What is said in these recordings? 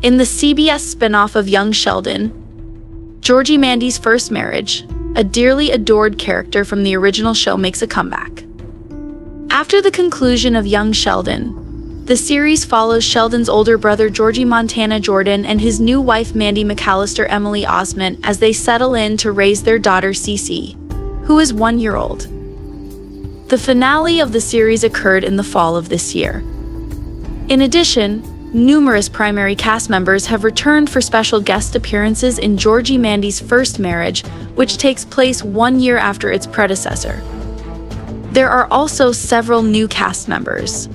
In the CBS spin-off of Young Sheldon, Georgie Mandy's first marriage, a dearly adored character from the original show, makes a comeback. After the conclusion of Young Sheldon, the series follows Sheldon's older brother Georgie Montana Jordan and his new wife Mandy McAllister Emily Osment as they settle in to raise their daughter Cece, who is 1 year old. The finale of the series occurred in the fall of this year. In addition, numerous primary cast members have returned for special guest appearances in Georgie Mandy's first marriage, which takes place 1 year after its predecessor. There are also several new cast members.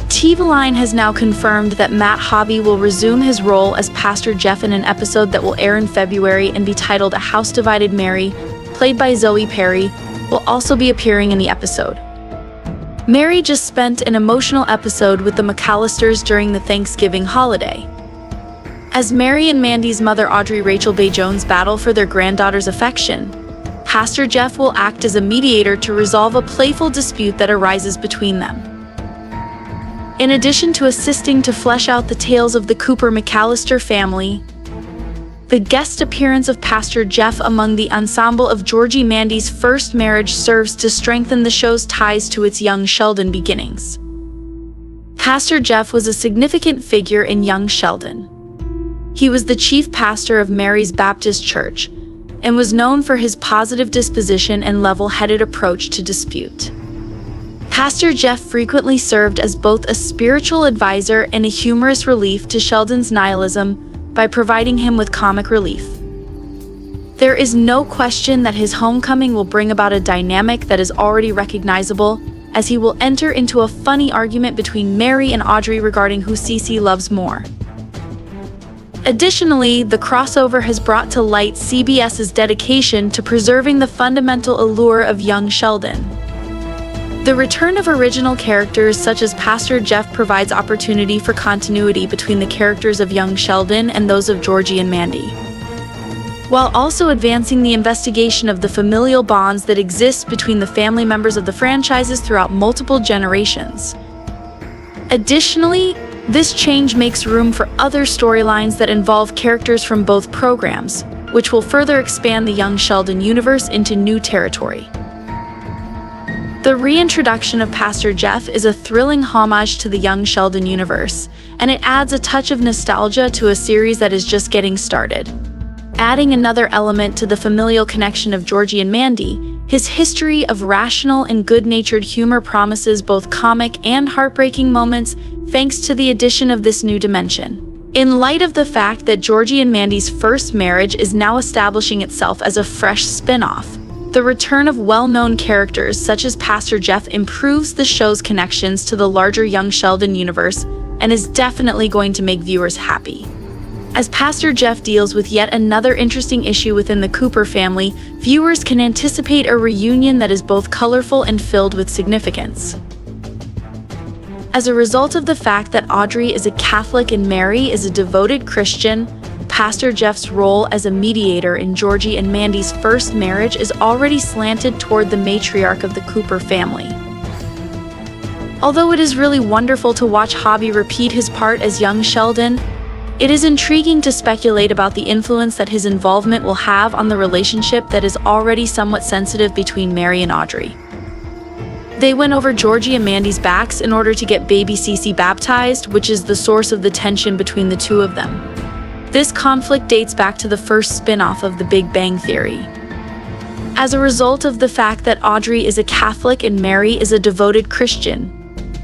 TV Line has now confirmed that Matt Hobby will resume his role as Pastor Jeff in an episode that will air in February and be titled A House Divided. Mary, played by Zoe Perry, will also be appearing in the episode. Mary just spent an emotional episode with the McAllisters during the Thanksgiving holiday. As Mary and Mandy's mother Audrey Rachel Bay Jones battle for their granddaughter's affection, Pastor Jeff will act as a mediator to resolve a playful dispute that arises between them. In addition to assisting to flesh out the tales of the Cooper McAllister family, the guest appearance of Pastor Jeff among the ensemble of Georgie Mandy's first marriage serves to strengthen the show's ties to its Young Sheldon beginnings. Pastor Jeff was a significant figure in Young Sheldon. He was the chief pastor of Mary's Baptist Church and was known for his positive disposition and level-headed approach to dispute. Pastor Jeff frequently served as both a spiritual advisor and a humorous relief to Sheldon's nihilism by providing him with comic relief. There is no question that his homecoming will bring about a dynamic that is already recognizable, as he will enter into a funny argument between Mary and Audrey regarding who Cece loves more. Additionally, the crossover has brought to light CBS's dedication to preserving the fundamental allure of Young Sheldon. The return of original characters such as Pastor Jeff provides opportunity for continuity between the characters of Young Sheldon and those of Georgie and Mandy, while also advancing the investigation of the familial bonds that exist between the family members of the franchises throughout multiple generations. Additionally, this change makes room for other storylines that involve characters from both programs, which will further expand the Young Sheldon universe into new territory. The reintroduction of Pastor Jeff is a thrilling homage to the Young Sheldon universe, and it adds a touch of nostalgia to a series that is just getting started. Adding another element to the familial connection of Georgie and Mandy, his history of rational and good-natured humor promises both comic and heartbreaking moments thanks to the addition of this new dimension. In light of the fact that Georgie and Mandy's first marriage is now establishing itself as a fresh spin-off, the return of well-known characters such as Pastor Jeff improves the show's connections to the larger Young Sheldon universe and is definitely going to make viewers happy. As Pastor Jeff deals with yet another interesting issue within the Cooper family, viewers can anticipate a reunion that is both colorful and filled with significance. As a result of the fact that Audrey is a Catholic and Mary is a devoted Christian, Pastor Jeff's role as a mediator in Georgie and Mandy's first marriage is already slanted toward the matriarch of the Cooper family. Although it is really wonderful to watch Hobby repeat his part as Young Sheldon, it is intriguing to speculate about the influence that his involvement will have on the relationship that is already somewhat sensitive between Mary and Audrey. They went over Georgie and Mandy's backs in order to get baby Cece baptized, which is the source of the tension between the two of them. This conflict dates back to the first spin-off of The Big Bang Theory. As a result of the fact that Audrey is a Catholic and Mary is a devoted Christian,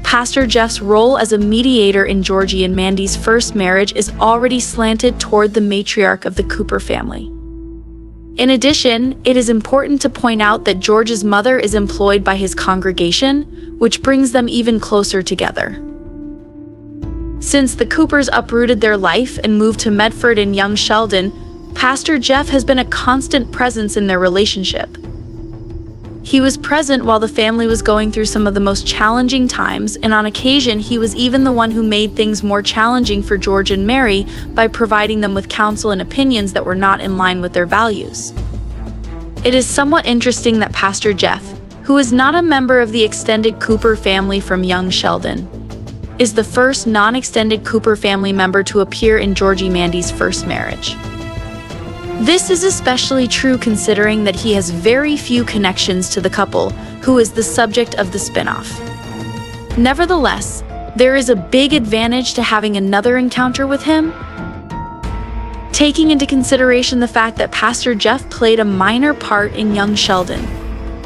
Pastor Jeff's role as a mediator in Georgie and Mandy's first marriage is already slanted toward the matriarch of the Cooper family. In addition, it is important to point out that George's mother is employed by his congregation, which brings them even closer together. Since the Coopers uprooted their life and moved to Medford in Young Sheldon, Pastor Jeff has been a constant presence in their relationship. He was present while the family was going through some of the most challenging times, and on occasion he was even the one who made things more challenging for George and Mary by providing them with counsel and opinions that were not in line with their values. It is somewhat interesting that Pastor Jeff, who is not a member of the extended Cooper family from Young Sheldon, is the first non-extended Cooper family member to appear in Georgie Mandy's first marriage. This is especially true considering that he has very few connections to the couple, who is the subject of the spin-off. Nevertheless, there is a big advantage to having another encounter with him. Taking into consideration the fact that Pastor Jeff played a minor part in young Sheldon,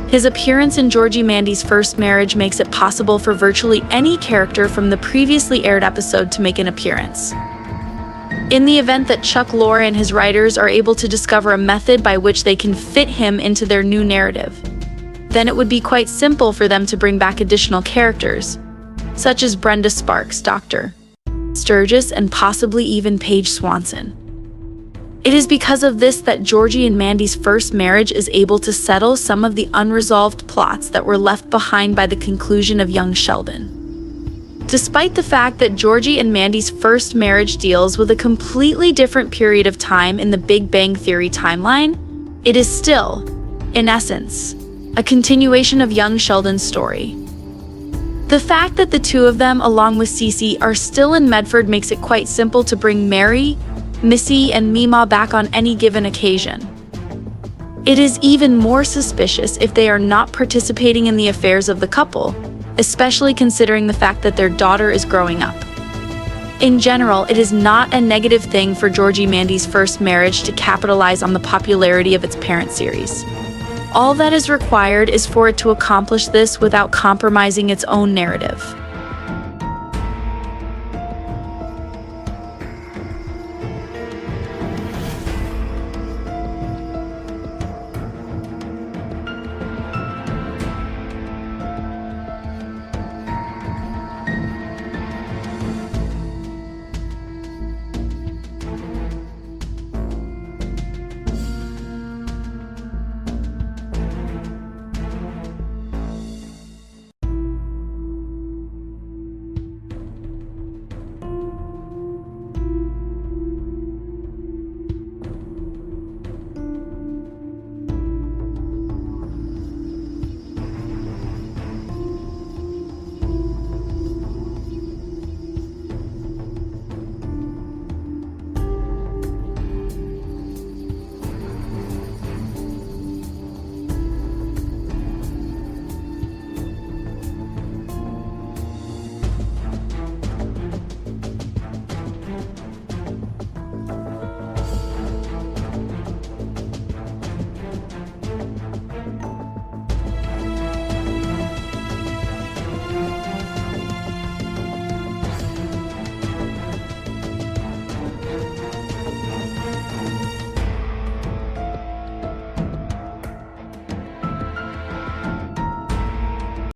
his appearance in Georgie Mandy's first marriage makes it possible for virtually any character from the previously aired episode to make an appearance. In the event that Chuck Lorre and his writers are able to discover a method by which they can fit him into their new narrative, then it would be quite simple for them to bring back additional characters, such as Brenda Sparks, Dr. Sturgis, and possibly even Paige Swanson. It is because of this that Georgie and Mandy's first marriage is able to settle some of the unresolved plots that were left behind by the conclusion of young Sheldon. Despite the fact that Georgie and Mandy's first marriage deals with a completely different period of time in the Big Bang Theory timeline, it is still, in essence, a continuation of young Sheldon's story. The fact that the two of them, along with Cece, are still in Medford makes it quite simple to bring Mary, Missy, and Mima back on any given occasion. It is even more suspicious if they are not participating in the affairs of the couple, especially considering the fact that their daughter is growing up. In general, it is not a negative thing for Georgie Mandy's first marriage to capitalize on the popularity of its parent series. All that is required is for it to accomplish this without compromising its own narrative.